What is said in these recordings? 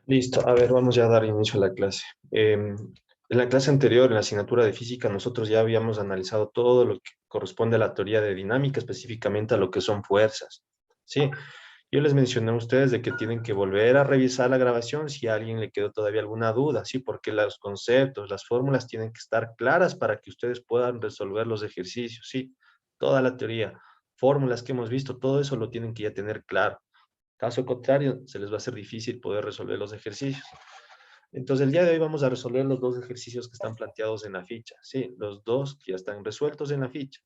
Listo, a ver, vamos ya a dar inicio a la clase. En la clase anterior, en la asignatura de física, nosotros ya habíamos analizado todo lo que corresponde a la teoría de dinámica, específicamente a lo que son fuerzas. Sí, yo les mencioné a ustedes de que tienen que volver a revisar la grabación si a alguien le quedó todavía alguna duda, sí, porque los conceptos, las fórmulas tienen que estar claras para que ustedes puedan resolver los ejercicios, sí, toda la teoría, fórmulas que hemos visto, todo eso lo tienen que ya tener claro. Caso contrario, se les va a hacer difícil poder resolver los ejercicios. Entonces, el día de hoy vamos a resolver los dos ejercicios que están planteados en la ficha. Sí, los dos que ya están resueltos en la ficha.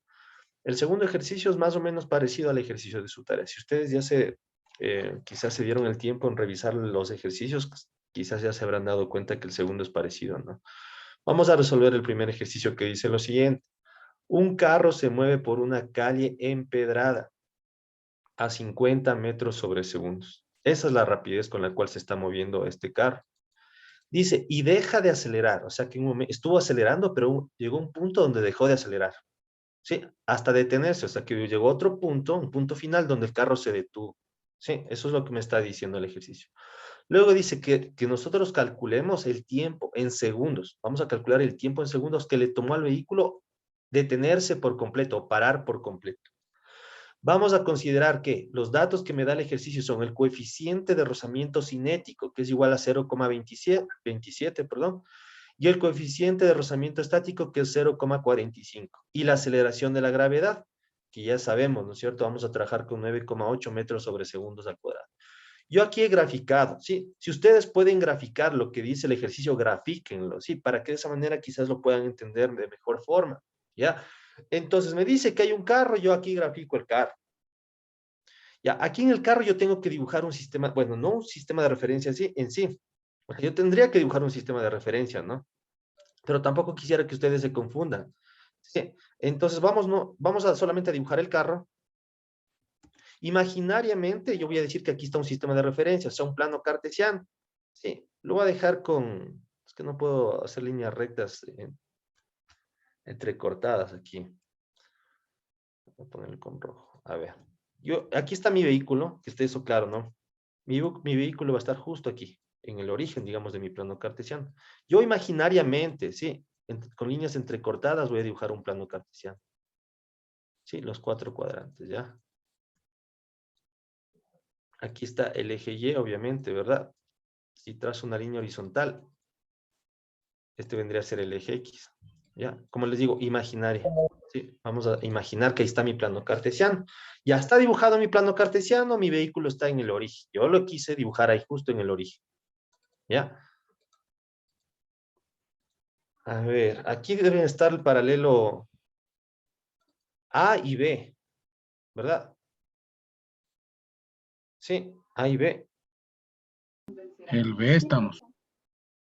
El segundo ejercicio es más o menos parecido al ejercicio de su tarea. Si ustedes ya quizás se dieron el tiempo en revisar los ejercicios, quizás ya se habrán dado cuenta que el segundo es parecido, ¿no? Vamos a resolver el primer ejercicio que dice lo siguiente. Un carro se mueve por una calle empedrada a 50 metros sobre segundos. Esa es la rapidez con la cual se está moviendo este carro. Dice, y deja de acelerar, o sea que estuvo acelerando, pero llegó a un punto donde dejó de acelerar. Sí, hasta detenerse, o sea que llegó a otro punto, un punto final donde el carro se detuvo. Sí, eso es lo que me está diciendo el ejercicio. Luego dice que nosotros calculemos el tiempo en segundos. Vamos a calcular el tiempo en segundos que le tomó al vehículo detenerse por completo o parar por completo. Vamos a considerar que los datos que me da el ejercicio son el coeficiente de rozamiento cinético, que es igual a 0,27, perdón, y el coeficiente de rozamiento estático, que es 0,45, y la aceleración de la gravedad, que ya sabemos, ¿no es cierto? Vamos a trabajar con 9,8 metros sobre segundos al cuadrado. Yo aquí he graficado, ¿sí? Si ustedes pueden graficar lo que dice el ejercicio, grafíquenlo, ¿sí? Para que de esa manera quizás lo puedan entender de mejor forma, ¿ya? Entonces me dice que hay un carro, yo aquí grafico el carro. Ya, aquí en el carro yo tengo que dibujar un sistema, bueno, no un sistema de referencia en sí, porque yo tendría que dibujar un sistema de referencia, ¿no? Pero tampoco quisiera que ustedes se confundan. Sí, entonces vamos, no, vamos a solamente a dibujar el carro. Imaginariamente yo voy a decir que aquí está un sistema de referencia, o sea, un plano cartesiano. Sí, lo voy a dejar con, es que no puedo hacer líneas rectas entrecortadas aquí. Voy a ponerle con rojo. A ver. Aquí está mi vehículo, que esté eso claro, ¿no? Mi vehículo va a estar justo aquí, en el origen, digamos, de mi plano cartesiano. Yo imaginariamente, sí, con líneas entrecortadas voy a dibujar un plano cartesiano. Sí, los cuatro cuadrantes, ¿ya? Aquí está el eje Y, obviamente, ¿verdad? Si trazo una línea horizontal, este vendría a ser el eje X, ¿ya? Como les digo, imaginaria. Sí, vamos a imaginar que ahí está mi plano cartesiano. Ya está dibujado mi plano cartesiano, mi vehículo está en el origen. Yo lo quise dibujar ahí justo en el origen, ¿ya? A ver, aquí deben estar el paralelo A y B, ¿verdad? Sí, A y B. El B estamos.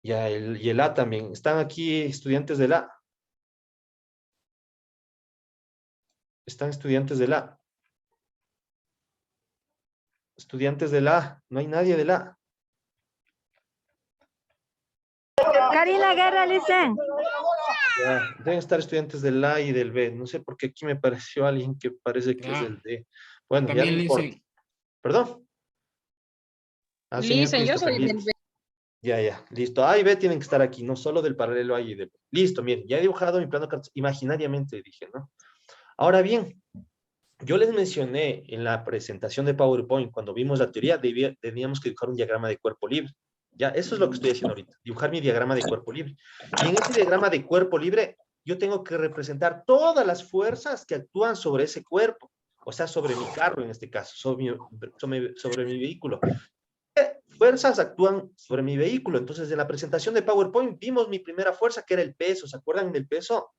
Ya, y el A también. Están aquí estudiantes del A. Están estudiantes del A. Estudiantes del A. No hay nadie del A. Karina Guerra, listen. Ya, deben estar estudiantes del A y del B. No sé por qué aquí me pareció alguien que parece que es Ya, del D. Bueno, ya no también le importa. dicen, ¿Perdón? Ah, señor Listen, yo Christopher, soy del listo. B. Ya, ya, listo. A y B tienen que estar aquí, no solo del paralelo A y B. Listo, miren, ya he dibujado mi plano imaginariamente, dije, ¿no? Ahora bien, yo les mencioné en la presentación de PowerPoint, cuando vimos la teoría, teníamos que dibujar un diagrama de cuerpo libre. Ya, eso es lo que estoy haciendo ahorita, dibujar mi diagrama de cuerpo libre. Y en ese diagrama de cuerpo libre, yo tengo que representar todas las fuerzas que actúan sobre ese cuerpo, o sea, sobre mi carro en este caso, sobre mi vehículo. ¿Qué fuerzas actúan sobre mi vehículo? Entonces, en la presentación de PowerPoint vimos mi primera fuerza, que era el peso. ¿Se acuerdan del peso?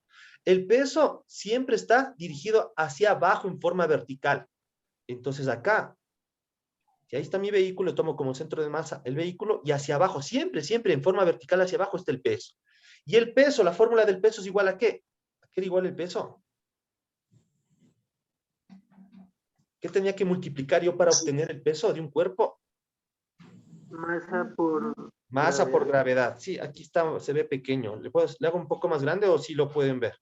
El peso siempre está dirigido hacia abajo en forma vertical. Entonces acá, si ahí está mi vehículo, tomo como centro de masa el vehículo y hacia abajo, siempre, siempre en forma vertical hacia abajo está el peso. Y el peso, la fórmula del peso es igual a ¿qué? ¿A qué era igual el peso? ¿Qué tenía que multiplicar yo para obtener el peso de un cuerpo? Masa por Masa por gravedad. gravedad. Sí, aquí está, se ve pequeño. ¿Le hago un poco más grande o sí lo pueden ver?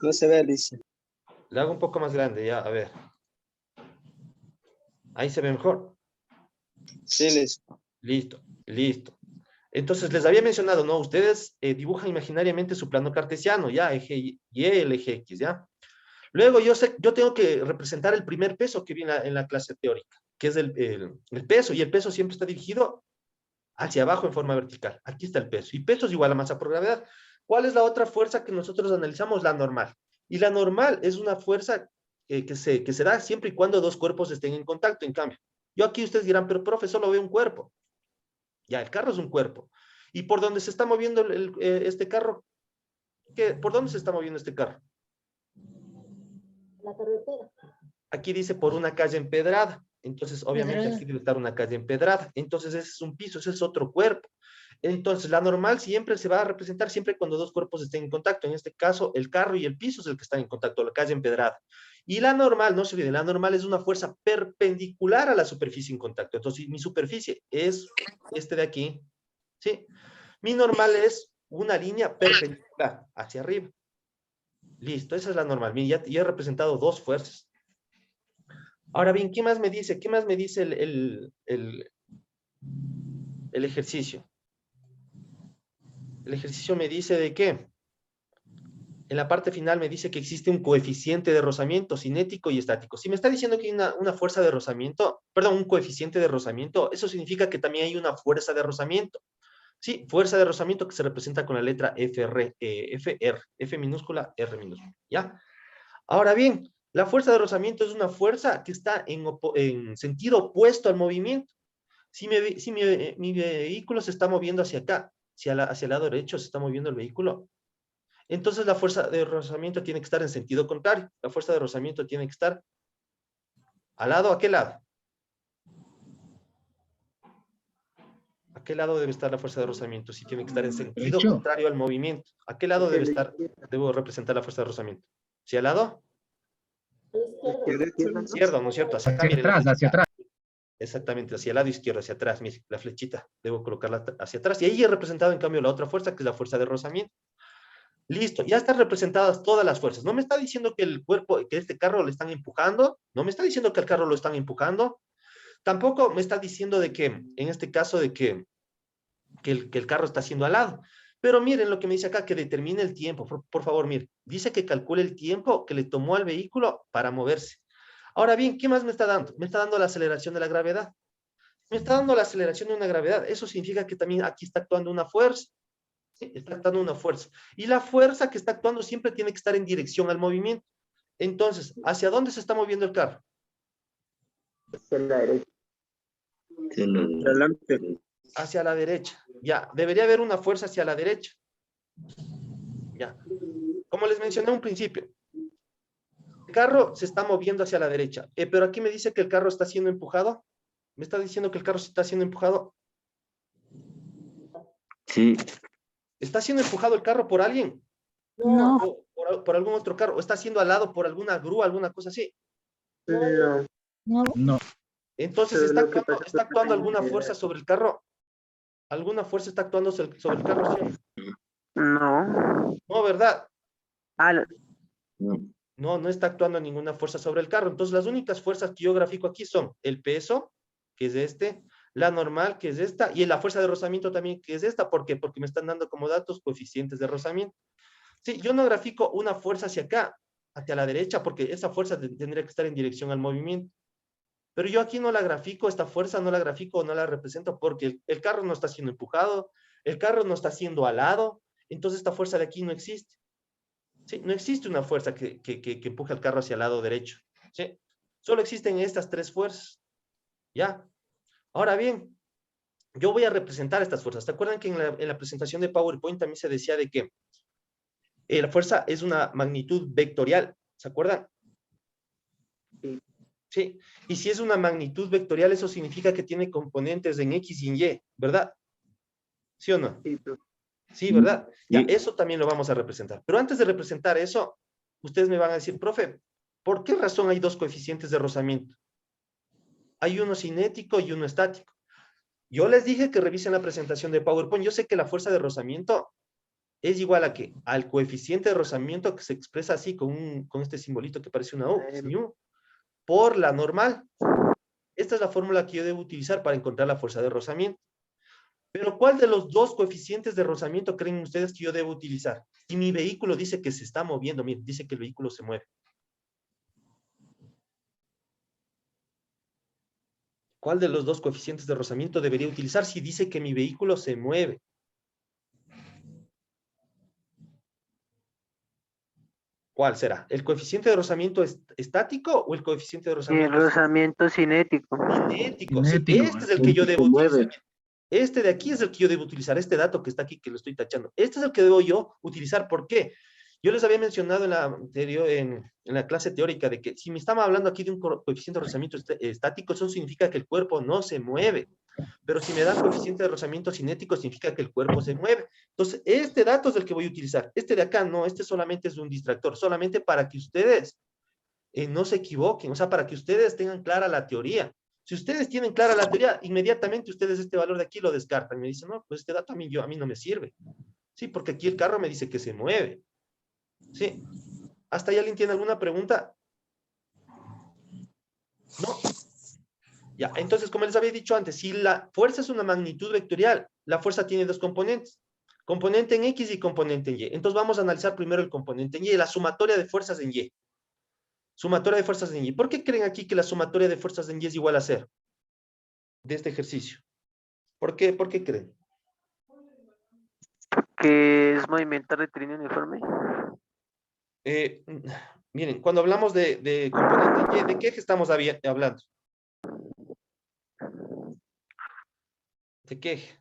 No se ve, Alicia. Le hago un poco más grande, ya, a ver. Ahí se ve mejor. Sí, Alicia. Listo, listo. Entonces, les había mencionado, ¿no? Ustedes dibujan imaginariamente su plano cartesiano, ya, eje Y, el eje X, ¿ya? Luego yo tengo que representar el primer peso que viene en la clase teórica, que es el peso, y el peso siempre está dirigido hacia abajo en forma vertical. Aquí está el peso, y peso es igual a masa por gravedad. ¿Cuál es la otra fuerza que nosotros analizamos? La normal. Y la normal es una fuerza que se da siempre y cuando dos cuerpos estén en contacto. En cambio, yo aquí ustedes dirán, pero profe, solo veo un cuerpo. Ya, el carro es un cuerpo. ¿Y por dónde se está moviendo este carro? ¿Por dónde se está moviendo este carro? La carretera. Aquí dice por una calle empedrada. Entonces, obviamente, Empedrada. aquí debe estar una calle empedrada. Entonces, ese es un piso, ese es otro cuerpo. Entonces, la normal siempre se va a representar siempre cuando dos cuerpos estén en contacto. En este caso, el carro y el piso es el que están en contacto, la calle empedrada. Y la normal, no se olviden, la normal es una fuerza perpendicular a la superficie en contacto. Entonces, mi superficie es este de aquí, ¿sí? Mi normal es una línea perpendicular hacia arriba. Listo, esa es la normal. Miren, ya he representado dos fuerzas. Ahora bien, ¿qué más me dice? ¿Qué más me dice el ejercicio? El ejercicio me dice de qué. En la parte final me dice que existe un coeficiente de rozamiento cinético y estático. Si me está diciendo que hay una fuerza de rozamiento, perdón, un coeficiente de rozamiento, eso significa que también hay una fuerza de rozamiento. Sí, fuerza de rozamiento que se representa con la letra FR, F minúscula, R minúscula, ¿ya? Ahora bien, la fuerza de rozamiento es una fuerza que está en sentido opuesto al movimiento. Si mi vehículo se está moviendo hacia acá, hacia el lado derecho se está moviendo el vehículo, entonces la fuerza de rozamiento tiene que estar en sentido contrario. La fuerza de rozamiento tiene que estar al lado, ¿a qué lado? ¿A qué lado debe estar la fuerza de rozamiento? Si tiene que estar en sentido Derecho. contrario al movimiento. ¿A qué lado debe estar? Debo representar la fuerza de rozamiento. ¿Sí al lado? A la izquierda. Izquierdo, ¿no es cierto? Hacia acá, Hacia miren la atrás, hacia flechita. atrás. Exactamente, hacia el lado izquierdo, hacia atrás, mire, la flechita. Debo colocarla hacia atrás. Y ahí he representado, en cambio, la otra fuerza, que es la fuerza de rozamiento. Listo, ya están representadas todas las fuerzas. No me está diciendo que el cuerpo, que este carro lo están empujando. No me está diciendo que el carro lo están empujando. Tampoco me está diciendo de que, en este caso, de que el carro está haciendo al lado. Pero miren lo que me dice acá, que determine el tiempo. Por favor, miren. Dice que calcule el tiempo que le tomó al vehículo para moverse. Ahora bien, ¿qué más me está dando? Me está dando la aceleración de la gravedad. Me está dando la aceleración de una gravedad. Eso significa que también aquí está actuando una fuerza. ¿Sí? Está actuando una fuerza. Y la fuerza que está actuando siempre tiene que estar en dirección al movimiento. Entonces, ¿hacia dónde se está moviendo el carro? hacia la derecha. Adelante. Hacia la derecha. Ya, debería haber una fuerza hacia la derecha. Ya. Como les mencioné en un principio, el carro se está moviendo hacia la derecha, pero aquí me dice que el carro está siendo empujado. ¿Me está diciendo que el carro se está siendo empujado? Sí, ¿Está siendo empujado el carro por alguien? No. ¿O por algún otro carro? ¿O está siendo alado por alguna grúa, alguna cosa así? No. No. No, Entonces, Pero ¿está lo que actuando, pasa está es que actuando alguna también- fuerza sobre el carro? ¿Alguna fuerza está actuando sobre el carro? ¿Sí? No. No, ¿verdad? Ah, no, No, no está actuando ninguna fuerza sobre el carro. Entonces, las únicas fuerzas que yo grafico aquí son el peso, que es este, la normal, que es esta, y la fuerza de rozamiento también, que es esta. ¿Por qué? Porque me están dando como datos coeficientes de rozamiento. Sí, yo no grafico una fuerza hacia acá, hacia la derecha, porque esa fuerza tendría que estar en dirección al movimiento. Pero yo aquí no la grafico, esta fuerza no la grafico, no la represento, porque el carro no está siendo empujado, el carro no está siendo alado, entonces esta fuerza de aquí no existe. ¿Sí? No existe una fuerza que empuje el carro hacia el lado derecho. ¿Sí? Solo existen estas tres fuerzas. ¿Ya? Ahora bien, yo voy a representar estas fuerzas. ¿Se acuerdan que en la presentación de PowerPoint también se decía de que la fuerza es una magnitud vectorial? ¿Se acuerdan? Sí. Sí. Y si es una magnitud vectorial, eso significa que tiene componentes en X y en Y, ¿verdad? ¿Sí o no? sí, pero- Sí, ¿verdad? Ya, Sí. eso también lo vamos a representar. Pero antes de representar eso, ustedes me van a decir, profe, ¿por qué razón hay dos coeficientes de rozamiento? Hay uno cinético y uno estático. Yo les dije que revisen la presentación de PowerPoint. Yo sé que la fuerza de rozamiento es igual a ¿qué? Al coeficiente de rozamiento que se expresa así con este simbolito que parece una U, que es mu, por la normal. Esta es la fórmula que yo debo utilizar para encontrar la fuerza de rozamiento. Pero ¿cuál de los dos coeficientes de rozamiento creen ustedes que yo debo utilizar? Si mi vehículo dice que se está moviendo, miren, dice que el vehículo se mueve. ¿Cuál de los dos coeficientes de rozamiento debería utilizar si dice que mi vehículo se mueve? ¿Cuál será? ¿El coeficiente de rozamiento estático o el coeficiente de El rozamiento rozamiento cinético. cinético? Sí, Cinético, este es el que yo se debo mueve. utilizar. Este de aquí es el que yo debo utilizar. Este dato que está aquí, que lo estoy tachando. Este es el que debo yo utilizar. ¿Por qué? Yo les había mencionado en la anterior, en la clase teórica, de que si me estaba hablando aquí de un coeficiente de rozamiento estático, eso significa que el cuerpo no se mueve. Pero si me dan coeficiente de rozamiento cinético, significa que el cuerpo se mueve. Entonces, este dato es el que voy a utilizar. Este de acá no, este solamente es un distractor, solamente para que ustedes no se equivoquen, o sea, para que ustedes tengan clara la teoría. Si ustedes tienen clara la teoría, inmediatamente ustedes este valor de aquí lo descartan. Me dicen, no, pues este dato a mí no me sirve. Sí, porque aquí el carro me dice que se mueve. Sí. ¿Hasta ahí alguien tiene alguna pregunta? No. Ya, entonces, como les había dicho antes, si la fuerza es una magnitud vectorial, la fuerza tiene dos componentes. Componente en X y componente en Y. Entonces vamos a analizar primero el componente en Y, la sumatoria de fuerzas en Y. Sumatoria de fuerzas en Y. ¿Por qué creen aquí que la sumatoria de fuerzas en Y es igual a 0? De este ejercicio. ¿Por qué creen? Que es movimiento rectilíneo uniforme. Miren, cuando hablamos de componente en Y, ¿de qué eje estamos hablando? ¿De qué eje?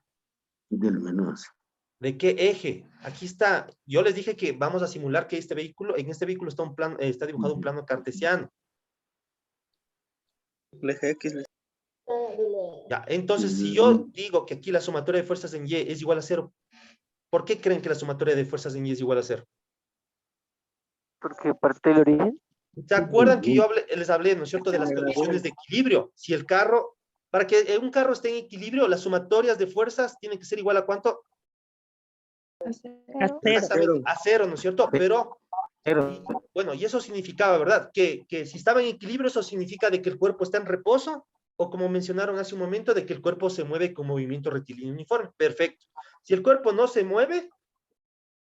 Del menos. ¿De qué eje? Aquí está. Yo les dije que vamos a simular que este vehículo, en este vehículo está dibujado un plano cartesiano. El eje X. Ya, entonces, si yo digo que aquí la sumatoria de fuerzas en Y es igual a 0, ¿por qué creen que la sumatoria de fuerzas en Y es igual a 0? Porque parte del origen. ¿Se acuerdan que yo les hablé, ¿no es cierto?, de las condiciones de equilibrio? Si el carro, para que un carro esté en equilibrio, las sumatorias de fuerzas tienen que ser igual a ¿cuánto? Exactamente, a 0, ¿no es cierto? Pero, bueno, y eso significaba, ¿verdad? Que si estaba en equilibrio, eso significa de que el cuerpo está en reposo, o como mencionaron hace un momento, de que el cuerpo se mueve con movimiento rectilíneo uniforme. Perfecto. Si el cuerpo no se mueve,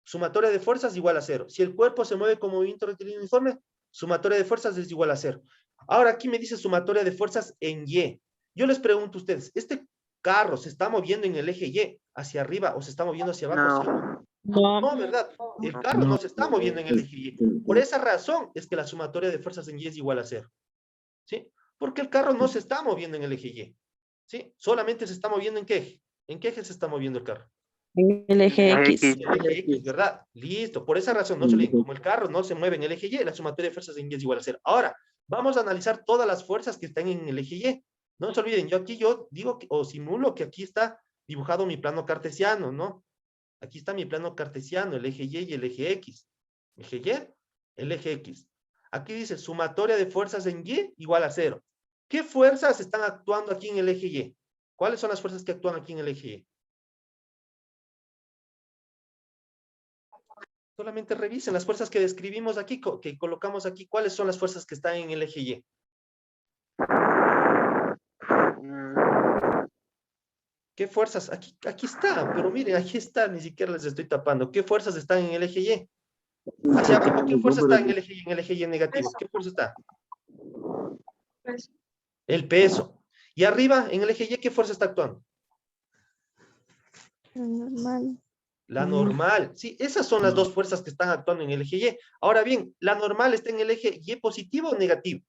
sumatoria de fuerzas igual a 0. Si el cuerpo se mueve con movimiento rectilíneo uniforme, sumatoria de fuerzas es igual a 0. Ahora aquí me dice sumatoria de fuerzas en Y. Yo les pregunto a ustedes, ¿este carro se está moviendo en el eje Y hacia arriba o se está moviendo hacia abajo? No. No, ¿verdad? El carro no se está moviendo en el eje Y. Por esa razón es que la sumatoria de fuerzas en Y es igual a 0. ¿Sí? Porque el carro no se está moviendo en el eje Y. ¿Sí? Solamente se está moviendo ¿en qué eje? ¿En qué eje se está moviendo el carro? En el eje X. El eje X, ¿verdad? Listo. Por esa razón, no se olviden, como el carro no se mueve en el eje Y, la sumatoria de fuerzas en Y es igual a 0. Ahora, vamos a analizar todas las fuerzas que están en el eje Y. No se olviden, yo digo o simulo que aquí está dibujado mi plano cartesiano, ¿no? Aquí está mi plano cartesiano, el eje Y y el eje X. Eje Y, el eje X. Aquí dice sumatoria de fuerzas en Y igual a 0. ¿Qué fuerzas están actuando aquí en el eje Y? ¿Cuáles son las fuerzas que actúan aquí en el eje Y? Solamente revisen las fuerzas que describimos aquí, que colocamos aquí. ¿Cuáles son las fuerzas que están en el eje Y? ¿Qué fuerzas? Aquí está, pero miren, aquí está, ni siquiera les estoy tapando. ¿Qué fuerzas están en el eje Y? Hacia abajo, ¿qué fuerza está en el eje Y? En el eje Y negativo. ¿Qué fuerza está? El peso. Y arriba, en el eje Y, ¿qué fuerza está actuando? Normal. La normal. Sí, esas son las dos fuerzas que están actuando en el eje Y. Ahora bien, ¿la normal está en el eje Y positivo o negativo?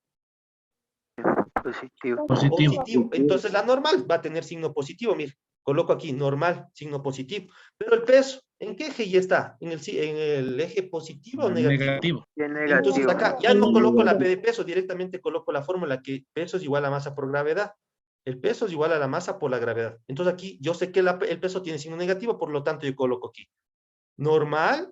Positivo. Positivo. Entonces la normal va a tener signo positivo. Mire, coloco aquí normal, signo positivo. Pero el peso, ¿en qué eje Y está? ¿En el eje positivo o negativo? Entonces acá ya no coloco la P de peso, directamente coloco la fórmula que peso es igual a masa por gravedad. El peso es igual a la masa por la gravedad. Entonces aquí yo sé que el peso tiene signo negativo, por lo tanto yo coloco aquí normal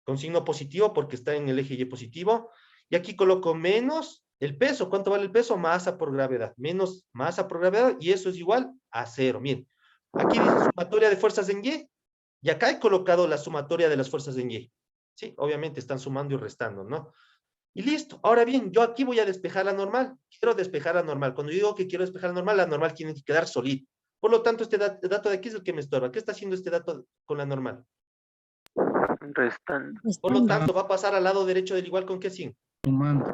con signo positivo porque está en el eje Y positivo. Y aquí coloco menos el peso. ¿Cuánto vale el peso? Masa por gravedad. Menos masa por gravedad y eso es igual a 0. Miren, aquí dice sumatoria de fuerzas en Y y acá he colocado la sumatoria de las fuerzas en Y. Sí, obviamente están sumando y restando, ¿no? Y listo. Ahora bien, yo aquí voy a despejar la normal. Quiero despejar la normal. Cuando yo digo que quiero despejar la normal tiene que quedar solita. Por lo tanto, este dato de aquí es el que me estorba. ¿Qué está haciendo este dato con la normal? Restando. Por lo tanto, va a pasar al lado derecho del igual con qué signo. Sumando.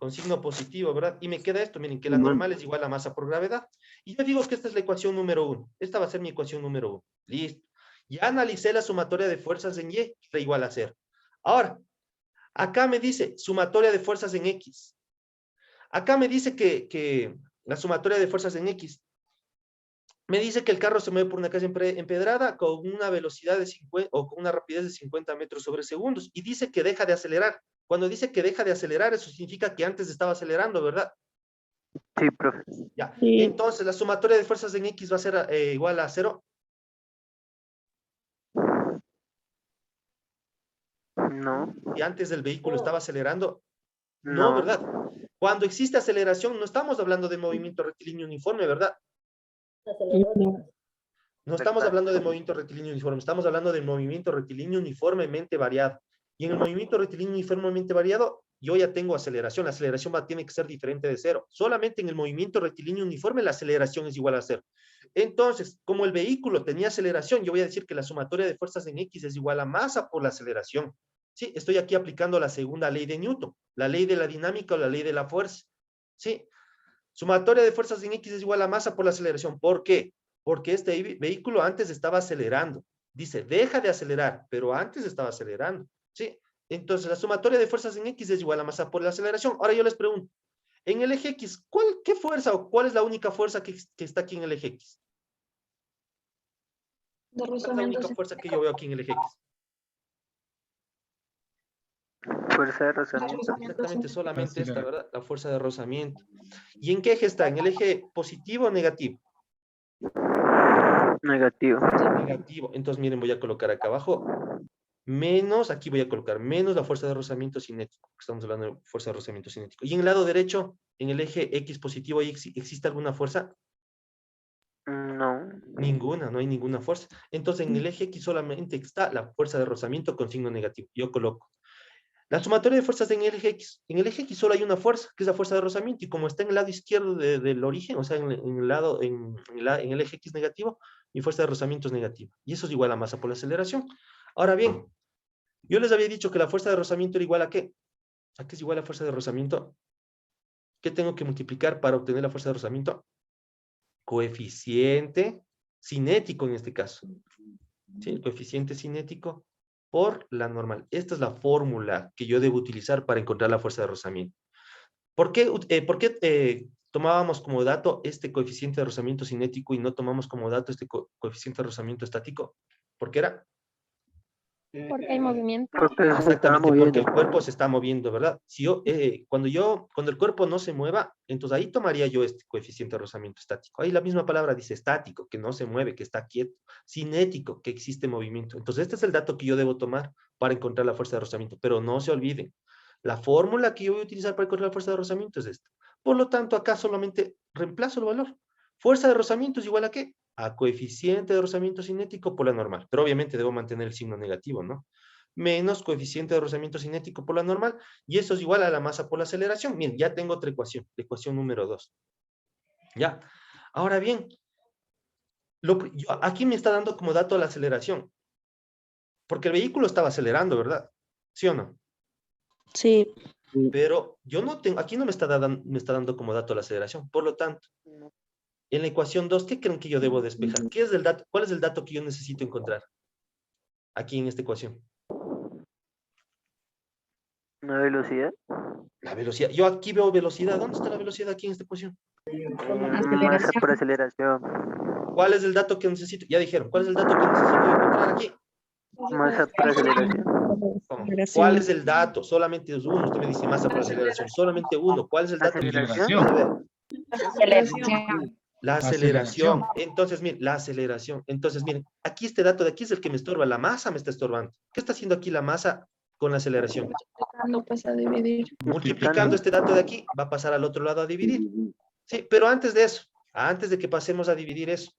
Con signo positivo, ¿verdad? Y me queda esto, miren, que la Sumando. normal es igual a masa por gravedad. Y yo digo que esta es la ecuación número 1. Esta va a ser mi ecuación número 1. Listo. Ya analicé la sumatoria de fuerzas en Y, está igual a 0. Ahora, acá me dice sumatoria de fuerzas en X. Acá me dice que la sumatoria de fuerzas en X. Me dice que el carro se mueve por una calle empedrada con una velocidad de 50 o con una rapidez de 50 metros sobre segundos. Y dice que deja de acelerar. Cuando dice que deja de acelerar, eso significa que antes estaba acelerando, ¿verdad? Sí, profe. Ya. Sí. Entonces, la sumatoria de fuerzas en X va a ser igual a 0. No. Y antes el vehículo estaba acelerando. No, No. ¿verdad? Cuando existe aceleración, no estamos hablando de movimiento rectilíneo uniforme, ¿verdad? No estamos ¿Verdad? hablando de movimiento rectilíneo uniforme, estamos hablando del movimiento rectilíneo uniformemente variado. Y en el movimiento rectilíneo uniformemente variado, yo ya tengo aceleración. La aceleración tiene que ser diferente de 0. Solamente en el movimiento rectilíneo uniforme la aceleración es igual a 0. Entonces, como el vehículo tenía aceleración, yo voy a decir que la sumatoria de fuerzas en X es igual a masa por la aceleración. Sí, estoy aquí aplicando la segunda ley de Newton, la ley de la dinámica o la ley de la fuerza. Sí, sumatoria de fuerzas en X es igual a masa por la aceleración. ¿Por qué? Porque este vehículo antes estaba acelerando. Dice, deja de acelerar, pero antes estaba acelerando. ¿Sí? Entonces, la sumatoria de fuerzas en X es igual a masa por la aceleración. Ahora yo les pregunto, en el eje X, ¿qué fuerza o cuál es la única fuerza que está aquí en el eje X? ¿Cuál es la única fuerza que yo veo aquí en el eje X? Fuerza de rozamiento. Exactamente, solamente esta, ¿verdad? La fuerza de rozamiento. ¿Y en qué eje está? ¿En el eje positivo o negativo? Negativo. Negativo. Entonces, miren, voy a colocar acá abajo menos, aquí voy a colocar menos la fuerza de rozamiento cinético. Estamos hablando de fuerza de rozamiento cinético. Y en el lado derecho, en el eje X positivo, ¿existe alguna fuerza? No. Ninguna, no hay ninguna fuerza. Entonces, en el eje X solamente está la fuerza de rozamiento con signo negativo. Yo coloco la sumatoria de fuerzas en el eje X. En el eje X solo hay una fuerza, que es la fuerza de rozamiento, y como está en el lado izquierdo del origen, o sea, en el eje X negativo, mi fuerza de rozamiento es negativa. Y eso es igual a masa por la aceleración. Ahora bien, yo les había dicho que la fuerza de rozamiento era igual a ¿qué? ¿A qué es igual a fuerza de rozamiento? ¿Qué tengo que multiplicar para obtener la fuerza de rozamiento? Coeficiente cinético en este caso. ¿Sí? El coeficiente cinético por la normal. Esta es la fórmula que yo debo utilizar para encontrar la fuerza de rozamiento. ¿Por qué tomábamos como dato este coeficiente de rozamiento cinético y no tomamos como dato este coeficiente de rozamiento estático? ¿Por qué era? Porque hay movimiento. Porque se estaba Exactamente, porque moviendo. el cuerpo se está moviendo, ¿verdad? Si cuando el cuerpo no se mueva, entonces ahí tomaría yo este coeficiente de rozamiento estático. Ahí la misma palabra dice estático, que no se mueve, que está quieto. Cinético, que existe movimiento. Entonces este es el dato que yo debo tomar para encontrar la fuerza de rozamiento. Pero no se olviden, la fórmula que yo voy a utilizar para encontrar la fuerza de rozamiento es esta. Por lo tanto, acá solamente reemplazo el valor. Fuerza de rozamiento es igual a ¿qué? A coeficiente de rozamiento cinético por la normal. Pero obviamente debo mantener el signo negativo, ¿no? Menos coeficiente de rozamiento cinético por la normal, y eso es igual a la masa por la aceleración. Miren, ya tengo otra ecuación, la ecuación número 2. Ya. Ahora bien, aquí me está dando como dato la aceleración, porque el vehículo estaba acelerando, ¿verdad? ¿Sí o no? Sí. Pero yo no tengo, aquí no me está dando como dato la aceleración. Por lo tanto, en la ecuación 2, ¿qué creen que yo debo despejar? ¿Qué es el dato? ¿Cuál es el dato que yo necesito encontrar aquí en esta ecuación? ¿Una velocidad? La velocidad. Yo aquí veo velocidad. ¿Dónde está la velocidad aquí en esta ecuación? Masa por aceleración. ¿Cuál es el dato que necesito? Ya dijeron, ¿cuál es el dato que necesito encontrar aquí? Masa por aceleración. ¿Cómo? ¿Cuál es el dato? Solamente es uno. Usted me dice masa por aceleración. Solamente uno. ¿Cuál es el dato? Aceleración. La aceleración. Entonces, miren, la aceleración. Entonces, miren, aquí este dato de aquí es el que me estorba. La masa me está estorbando. ¿Qué está haciendo aquí la masa con la aceleración? No pasa a dividir. Multiplicando este dato de aquí, va a pasar al otro lado a dividir. Sí, pero antes de eso, antes de que pasemos a dividir eso,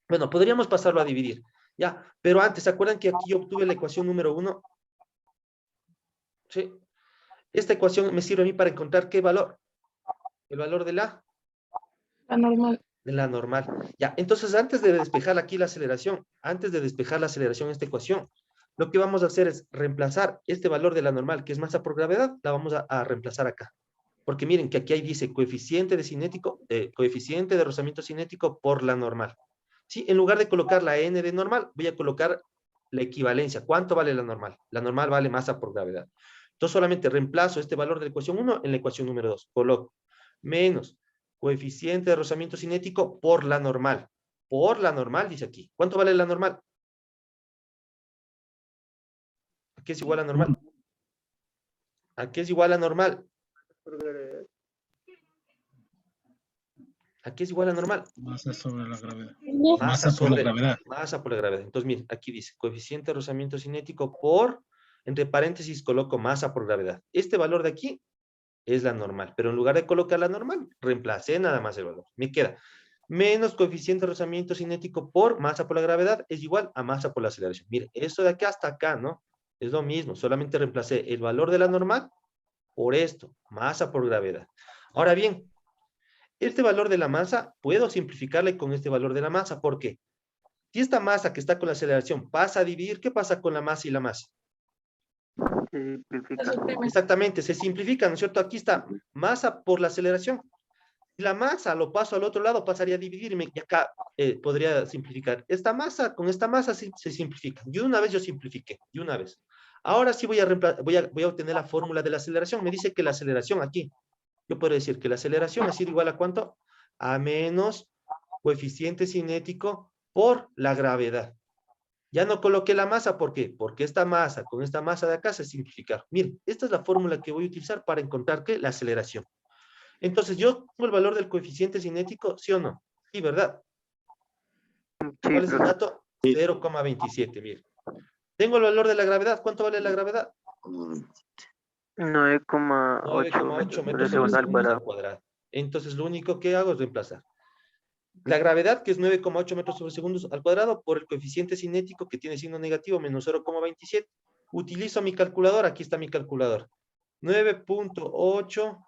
bueno, podríamos pasarlo a dividir, ya, pero antes, ¿se acuerdan que aquí yo obtuve la ecuación número 1? Sí. Esta ecuación me sirve a mí para encontrar ¿qué valor? El valor de la La normal. de la normal. Ya, entonces antes de despejar aquí la aceleración, esta ecuación, lo que vamos a hacer es reemplazar este valor de la normal, que es masa por gravedad, la vamos a reemplazar acá. Porque miren que aquí ahí dice coeficiente de rozamiento cinético por la normal. ¿Sí? En lugar de colocar la n de normal, voy a colocar la equivalencia. ¿Cuánto vale la normal? La normal vale masa por gravedad. Entonces solamente reemplazo este valor de la ecuación 1 en la ecuación número 2. Coloco menos coeficiente de rozamiento cinético por la normal. Por la normal, dice aquí. ¿Cuánto vale la normal? ¿A qué es igual a normal? ¿A qué es igual a normal? ¿A qué es igual a normal? Masa sobre la gravedad. No. Masa por la gravedad. Masa por la gravedad. Entonces, miren, aquí dice coeficiente de rozamiento cinético por, entre paréntesis, coloco masa por gravedad. Este valor de aquí es la normal, pero en lugar de colocar la normal, reemplacé nada más el valor. Me queda menos coeficiente de rozamiento cinético por masa por la gravedad es igual a masa por la aceleración. Mire, esto de acá hasta acá, ¿no? Es lo mismo, solamente reemplacé el valor de la normal por esto, masa por gravedad. Ahora bien, este valor de la masa, puedo simplificarle con este valor de la masa. ¿Por qué? Si esta masa que está con la aceleración pasa a dividir, ¿qué pasa con la masa y la masa? Se simplifica. Exactamente, se simplifica, ¿no es cierto? Aquí está masa por la aceleración. Si la masa lo paso al otro lado, pasaría a dividirme y acá podría simplificar. Esta masa con esta masa se simplifica. Y una vez yo simplifiqué, y una vez. Ahora sí voy a obtener la fórmula de la aceleración. Me dice que la aceleración aquí, yo puedo decir que la aceleración es igual a ¿cuánto? A menos coeficiente cinético por la gravedad. Ya no coloqué la masa, ¿por qué? Porque esta masa con esta masa de acá se simplifica. Miren, esta es la fórmula que voy a utilizar para encontrar ¿qué? La aceleración. Entonces, ¿yo tengo el valor del coeficiente cinético? ¿Sí o no? Sí, ¿verdad? Sí, ¿Cuál es el profe. dato? 0,27, miren. ¿Tengo el valor de la gravedad? ¿Cuánto vale la gravedad? 9,8 metros sobre segundo al cuadrado. Entonces, lo único que hago es reemplazar la gravedad, que es 9,8 metros sobre segundos al cuadrado, por el coeficiente cinético, que tiene signo negativo, menos 0,27. Utilizo mi calculadora, aquí está mi calculadora. 9,8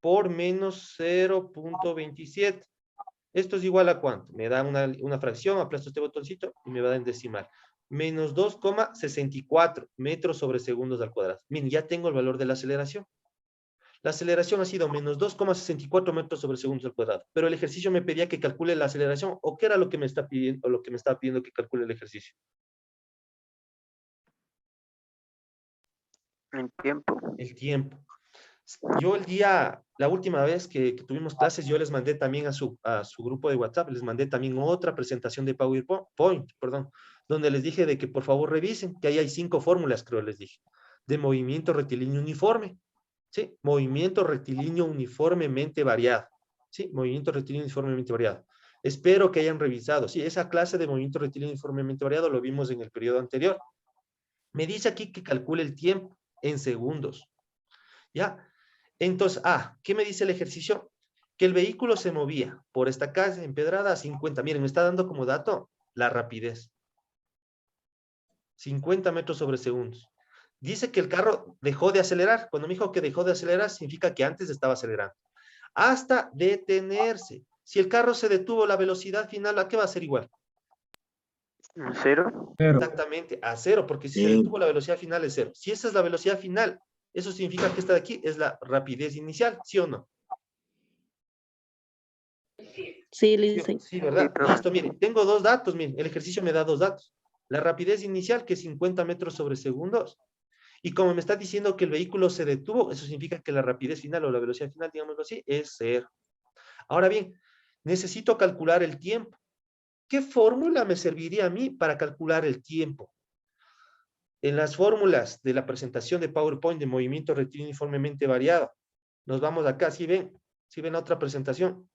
por menos 0,27. Esto es igual a ¿cuánto? Me da una fracción, aplasto este botoncito y me va a dar en decimal. Menos 2,64 metros sobre segundos al cuadrado. Miren, ya tengo el valor de la aceleración. La aceleración ha sido menos 2,64 metros sobre segundos al cuadrado. Pero el ejercicio me pedía que calcule la aceleración, ¿o qué era lo que me está pidiendo, o lo que me estaba pidiendo que calcule el ejercicio? En tiempo. El tiempo. Yo la última vez que tuvimos clases, yo les mandé también a su grupo de WhatsApp, les mandé también otra presentación de PowerPoint, perdón, donde les dije de que por favor revisen, que ahí hay 5 fórmulas, creo les dije, de movimiento rectilíneo uniforme. ¿Sí? Movimiento rectilíneo uniformemente variado. ¿Sí? Movimiento rectilíneo uniformemente variado. Espero que hayan revisado. Sí, esa clase de movimiento rectilíneo uniformemente variado lo vimos en el periodo anterior. Me dice aquí que calcule el tiempo en segundos. ¿Ya? Entonces, ¿qué me dice el ejercicio? Que el vehículo se movía por esta calle empedrada a 50. Miren, me está dando como dato la rapidez. 50 metros sobre segundos. Dice que el carro dejó de acelerar. Cuando me dijo que dejó de acelerar, significa que antes estaba acelerando. Hasta detenerse. Si el carro se detuvo, la velocidad final, ¿a qué va a ser igual? ¿Cero? Exactamente, a 0, porque si se detuvo, la velocidad final es 0. Si esa es la velocidad final, eso significa que esta de aquí es la rapidez inicial, ¿sí o no? Sí, Lindsay. Sí, ¿verdad? Sí, Listo, miren, tengo 2 datos, miren, el ejercicio me da 2 datos. La rapidez inicial, que es 50 metros sobre segundos, y como me está diciendo que el vehículo se detuvo, eso significa que la rapidez final o la velocidad final, digámoslo así, es 0. Ahora bien, necesito calcular el tiempo. ¿Qué fórmula me serviría a mí para calcular el tiempo? En las fórmulas de la presentación de PowerPoint de movimiento rectilíneo uniformemente variado, nos vamos acá, ¿sí ven? ¿Sí ven la otra presentación?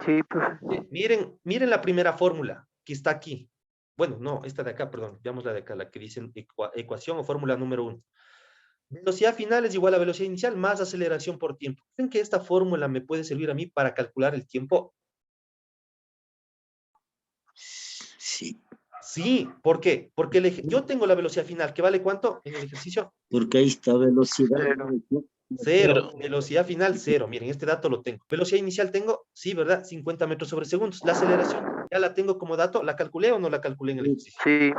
Sí, profe. Miren la primera fórmula que está aquí. Bueno, no, esta de acá, perdón, veamos la de acá, la que dice ecuación o fórmula número 1. Velocidad final es igual a velocidad inicial más aceleración por tiempo. ¿Creen que esta fórmula me puede servir a mí para calcular el tiempo? Sí, Sí, ¿por qué? Porque yo tengo la velocidad final, ¿que vale cuánto en el ejercicio? porque ahí está velocidad. Cero. Cero. Velocidad final, cero. Miren, este dato lo tengo. Velocidad inicial tengo, sí, ¿verdad? 50 metros sobre segundos. La aceleración, ya la tengo como dato. ¿La calculé o no la calculé en el ejercicio? Sí.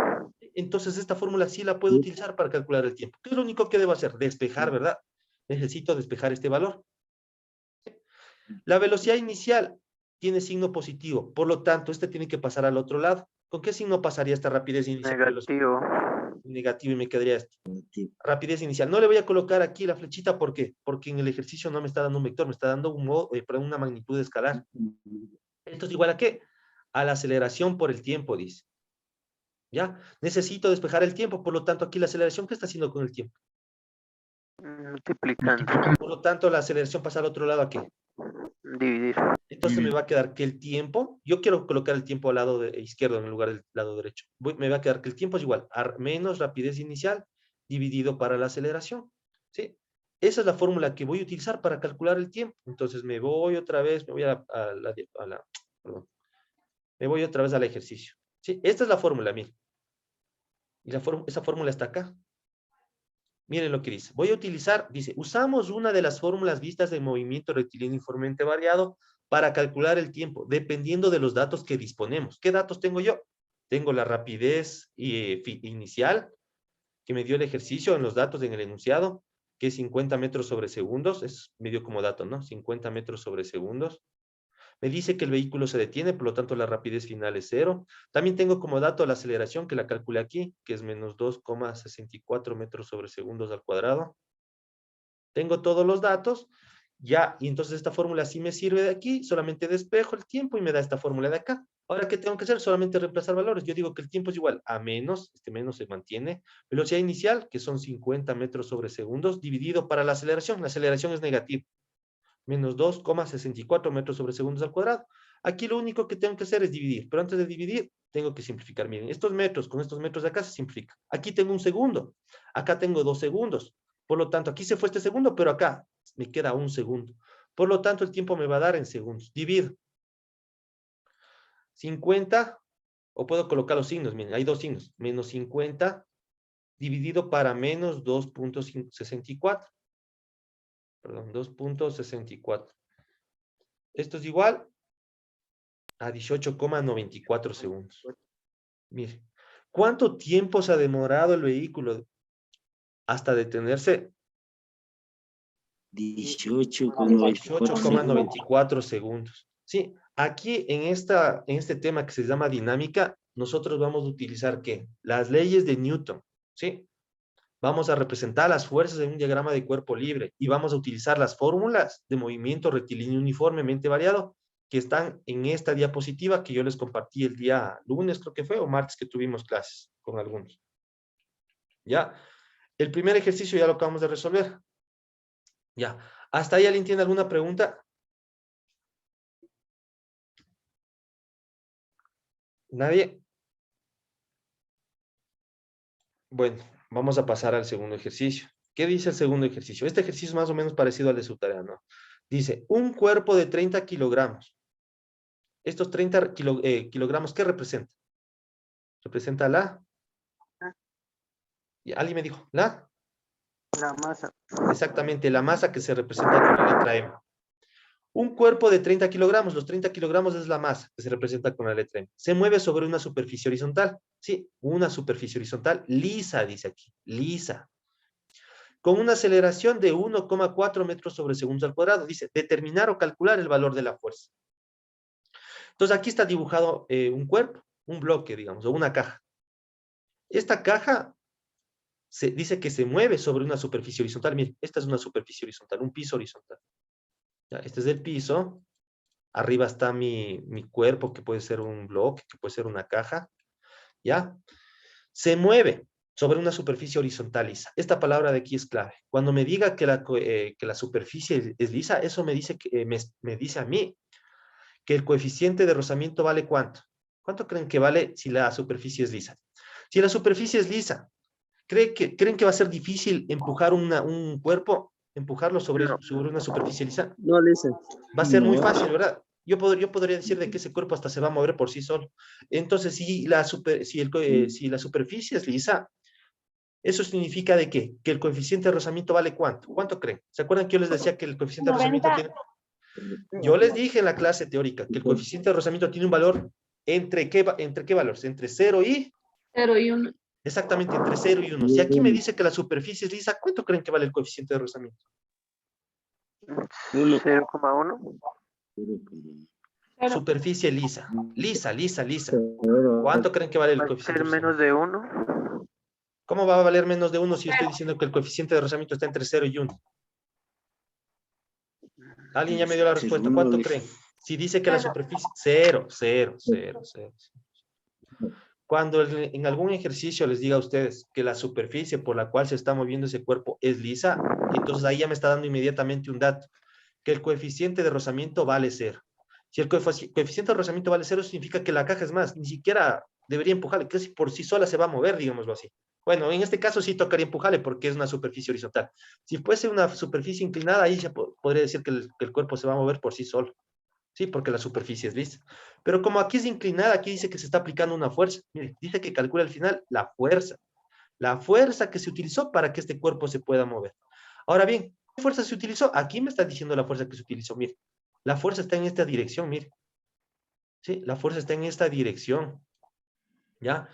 Entonces, esta fórmula sí la puedo utilizar para calcular el tiempo. ¿Qué es lo único que debo hacer? Despejar, ¿verdad? Necesito despejar este valor. La velocidad inicial tiene signo positivo. Por lo tanto, este tiene que pasar al otro lado. ¿Con qué signo pasaría esta rapidez inicial? Negativo. Negativo, y me quedaría esto. Rapidez inicial. No le voy a colocar aquí la flechita, ¿por qué? Porque en el ejercicio no me está dando un vector, me está dando una magnitud escalar. ¿Esto es igual a qué? A la aceleración por el tiempo, dice. ¿Ya? Necesito despejar el tiempo, por lo tanto, aquí la aceleración, ¿qué está haciendo con el tiempo? Multiplicando. Por lo tanto, la aceleración pasa al otro lado, ¿a qué? Dividir. Entonces me va a quedar que el tiempo, yo quiero colocar el tiempo al lado izquierdo en lugar del lado derecho. Me va a quedar que el tiempo es igual a menos rapidez inicial dividido para la aceleración. ¿Sí? Esa es la fórmula que voy a utilizar para calcular el tiempo. Entonces me voy otra vez, perdón, me voy otra vez al ejercicio. ¿Sí? Esta es la fórmula, miren. Y esa fórmula está acá. Miren lo que dice. Voy a utilizar, dice, usamos una de las fórmulas vistas de movimiento rectilíneo uniformemente variado para calcular el tiempo, dependiendo de los datos que disponemos. ¿Qué datos tengo yo? Tengo la rapidez inicial que me dio el ejercicio en los datos en el enunciado, que es 50 metros sobre segundos, es medio como dato, ¿no? 50 metros sobre segundos. Me dice que el vehículo se detiene, por lo tanto la rapidez final es 0. También tengo como dato la aceleración, que la calculé aquí, que es menos 2,64 metros sobre segundos al cuadrado. Tengo todos los datos, ya, y entonces esta fórmula sí me sirve de aquí, solamente despejo el tiempo y me da esta fórmula de acá. Ahora, ¿qué tengo que hacer? Solamente reemplazar valores. Yo digo que el tiempo es igual a menos, este menos se mantiene, velocidad inicial, que son 50 metros sobre segundos, dividido para la aceleración es negativa. Menos 2,64 metros sobre segundos al cuadrado. Aquí lo único que tengo que hacer es dividir, pero antes de dividir, tengo que simplificar. Miren, estos metros con estos metros de acá se simplifican. Aquí tengo un segundo, acá tengo 2 segundos. Por lo tanto, aquí se fue este segundo, pero acá me queda un segundo. Por lo tanto, el tiempo me va a dar en segundos. Divido. 50, o puedo colocar los signos, miren, hay dos signos. Menos 50 dividido para menos 2,64. Perdón, 2,64. Esto es igual a 18,94 segundos. Mire, ¿cuánto tiempo se ha demorado el vehículo hasta detenerse? 18,94 segundos. Sí, aquí en este tema que se llama dinámica, nosotros vamos a utilizar, ¿qué? Las leyes de Newton, ¿sí? Vamos a representar las fuerzas en un diagrama de cuerpo libre y vamos a utilizar las fórmulas de movimiento rectilíneo uniformemente variado que están en esta diapositiva que yo les compartí el día lunes, creo que fue, o martes que tuvimos clases con algunos. ¿Ya? El primer ejercicio ya lo acabamos de resolver. Ya. ¿Hasta ahí alguien tiene alguna pregunta? ¿Nadie? Bueno, vamos a pasar al segundo ejercicio. ¿Qué dice el segundo ejercicio? Este ejercicio es más o menos parecido al de su tarea, ¿no? Dice, un cuerpo de 30 kilogramos. Estos 30 kilogramos, ¿qué representa? Representa la... Y alguien me dijo, ¿la? La masa. Exactamente, la masa que se representa con la letra M. Un cuerpo de 30 kilogramos, los 30 kilogramos es la masa que se representa con la letra M. Se mueve sobre una superficie horizontal. Sí, una superficie horizontal lisa, dice aquí, lisa. Con una aceleración de 1,4 metros sobre segundos al cuadrado. Dice, determinar o calcular el valor de la fuerza. Entonces aquí está dibujado un cuerpo, un bloque, digamos, o una caja. Esta caja dice que se mueve sobre una superficie horizontal. Miren, esta es una superficie horizontal, un piso horizontal. Ya, este es el piso. Arriba está mi cuerpo, que puede ser un bloque, que puede ser una caja. ¿Ya? Se mueve sobre una superficie horizontal lisa. Esta palabra de aquí es clave. Cuando me diga que la superficie es lisa, eso me dice, me dice a mí que el coeficiente de rozamiento vale ¿cuánto? ¿Cuánto creen que vale si la superficie es lisa? Si la superficie es lisa, ¿creen que va a ser difícil empujar un cuerpo, empujarlo sobre una superficie lisa? No, lisa. Va a ser muy fácil, ¿verdad? Yo podría decir de que ese cuerpo hasta se va a mover por sí solo. Entonces, si la superficie es lisa, Eso significa de qué? Que el coeficiente de rozamiento vale ¿cuánto? ¿Cuánto creen? ¿Se acuerdan que yo les decía que el coeficiente de rozamiento 90. tiene? Yo les dije en la clase teórica que el coeficiente de rozamiento tiene un valor ¿entre qué valores? Entre 0 y... 0 y 1. Exactamente, entre 0 y 1. Si aquí me dice que la superficie es lisa, ¿cuánto creen que vale el coeficiente de rozamiento? 0,1. Superficie lisa. Lisa. ¿Cuánto creen que vale el Va a coeficiente ser de menos rozamiento? de 1. ¿Cómo va a valer menos de 1 si estoy diciendo que el coeficiente de rozamiento está entre 0 y 1? ¿Alguien ya me dio la respuesta? ¿Cuánto creen? Si dice que la superficie... 0. Cuando en algún ejercicio les diga a ustedes que la superficie por la cual se está moviendo ese cuerpo es lisa, entonces ahí ya me está dando inmediatamente un dato, que el coeficiente de rozamiento vale 0. Si el coeficiente de rozamiento vale 0, significa que la caja es más, ni siquiera debería empujarle, que si por sí sola se va a mover, digámoslo así. Bueno, en este caso sí tocaría empujarle porque es una superficie horizontal. Si fuese una superficie inclinada, ahí ya podría decir que el cuerpo se va a mover por sí solo. Sí, porque la superficie es lisa. Pero como aquí es inclinada, aquí dice que se está aplicando una fuerza. Mire, dice que calcula al final la fuerza. La fuerza que se utilizó para que este cuerpo se pueda mover. Ahora bien, ¿qué fuerza se utilizó? Aquí me está diciendo la fuerza que se utilizó. Mire, la fuerza está en esta dirección, mire. Sí, la fuerza está en esta dirección. ¿Ya?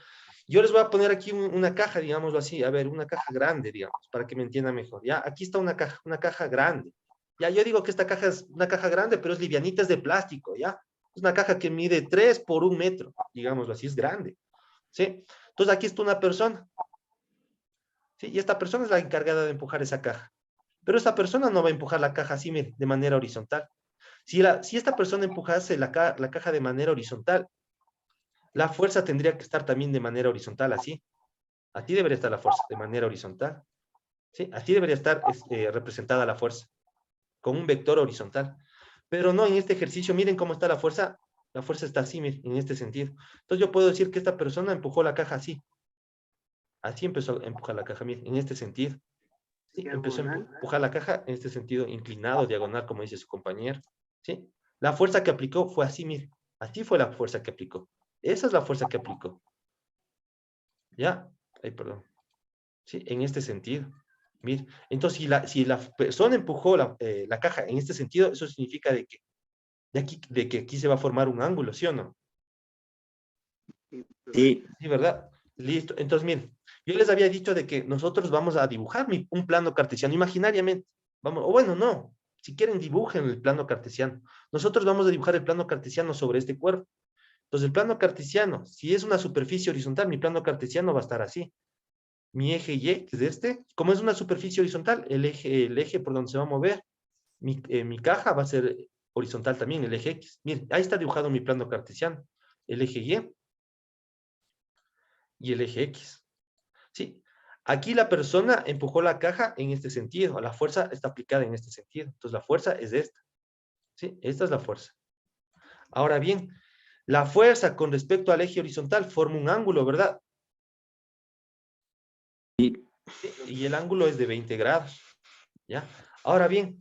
Yo les voy a poner aquí una caja, digámoslo así. A ver, una caja grande, digamos, para que me entiendan mejor. ¿Ya? Aquí está una caja grande. Ya, yo digo que esta caja es una caja grande, pero es livianita, es de plástico, ¿ya? Es una caja que mide 3 por 1 metro, digámoslo así, es grande. ¿Sí? Entonces aquí está una persona. ¿Sí? Y esta persona es la encargada de empujar esa caja. Pero esta persona no va a empujar la caja así, mire, de manera horizontal. Si esta persona empujase la caja de manera horizontal, la fuerza tendría que estar también de manera horizontal, así. Aquí debería estar la fuerza, de manera horizontal. ¿Sí? Así debería estar representada la fuerza, con un vector horizontal. Pero no, en este ejercicio, miren cómo está la fuerza. La fuerza está así, miren, en este sentido. Entonces yo puedo decir que esta persona empujó la caja así. Así empezó a empujar la caja, miren, en este sentido. ¿Sí? Empezó a empujar la caja en este sentido, inclinado, diagonal, como dice su compañero. ¿Sí? La fuerza que aplicó fue así, miren. Así fue la fuerza que aplicó. Esa es la fuerza que aplicó. ¿Ya? Ay, perdón. ¿Sí? En este sentido. Mire, entonces si la persona empujó la caja en este sentido, eso significa de que aquí se va a formar un ángulo, ¿sí o no? Sí. Sí, ¿verdad? Listo. Entonces, miren, yo les había dicho de que nosotros vamos a dibujar un plano cartesiano imaginariamente. Vamos, o bueno, no. Si quieren, dibujen el plano cartesiano. Nosotros vamos a dibujar el plano cartesiano sobre este cuerpo. Entonces, el plano cartesiano, si es una superficie horizontal, mi plano cartesiano va a estar así. Mi eje Y, que es este, como es una superficie horizontal, el eje por donde se va a mover, mi caja va a ser horizontal también, el eje X. Miren, ahí está dibujado mi plano cartesiano. El eje y el eje X. ¿Sí? Aquí la persona empujó la caja en este sentido. La fuerza está aplicada en este sentido. Entonces la fuerza es esta. ¿Sí? Esta es la fuerza. Ahora bien, la fuerza con respecto al eje horizontal forma un ángulo, ¿verdad? Sí. Y el ángulo es de 20 grados. ¿Ya? Ahora bien,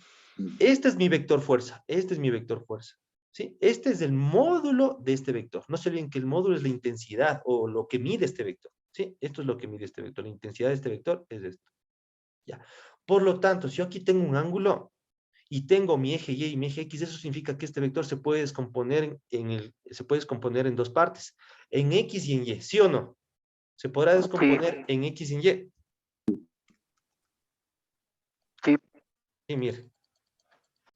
este es mi vector fuerza. Este es mi vector fuerza. ¿Sí? Este es el módulo de este vector. No se olviden que el módulo es la intensidad o lo que mide este vector. ¿Sí? Esto es lo que mide este vector. La intensidad de este vector es esto. ¿Ya? Por lo tanto, si yo aquí tengo un ángulo y tengo mi eje Y y mi eje X, eso significa que este vector se puede descomponer en dos partes, en X y en Y, ¿sí o no? ¿Se podrá descomponer en X y en Y? Sí. Y mire,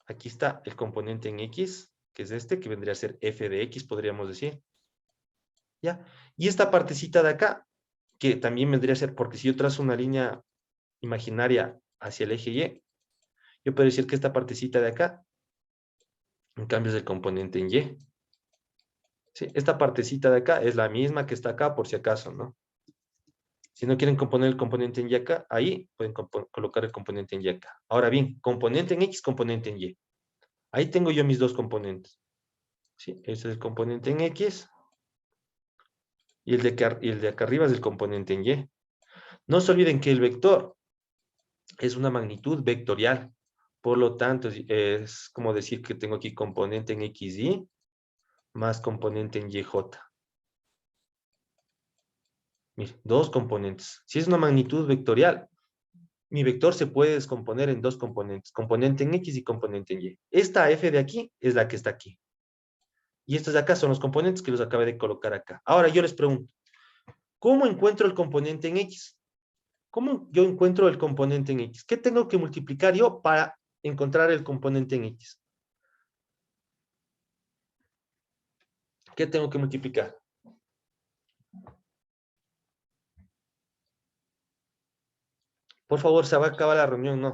aquí está el componente en X, que es este, que vendría a ser f de X, podríamos decir. ¿Ya? Y esta partecita de acá, que también vendría a ser, porque si yo trazo una línea imaginaria hacia el eje Y, yo puedo decir que esta partecita de acá, en cambio es el componente en Y. ¿Sí? Esta partecita de acá es la misma que está acá, por si acaso, ¿no? Si no quieren componer el componente en Y acá, ahí pueden colocar el componente en Y acá. Ahora bien, componente en X, componente en Y. Ahí tengo yo mis dos componentes. ¿Sí? Ese es el componente en X. Y el de acá arriba es el componente en Y. No se olviden que el vector es una magnitud vectorial. Por lo tanto, es como decir que tengo aquí componente en XY más componente en YJ. Mire, dos componentes. Si es una magnitud vectorial, mi vector se puede descomponer en dos componentes, componente en X y componente en Y. Esta F de aquí es la que está aquí. Y estos de acá son los componentes que los acabé de colocar acá. Ahora yo les pregunto, ¿cómo encuentro el componente en X? ¿Cómo yo encuentro el componente en X? ¿Qué tengo que multiplicar yo para encontrar el componente en X? ¿Qué tengo que multiplicar? Por favor, se va a acabar la reunión, ¿no?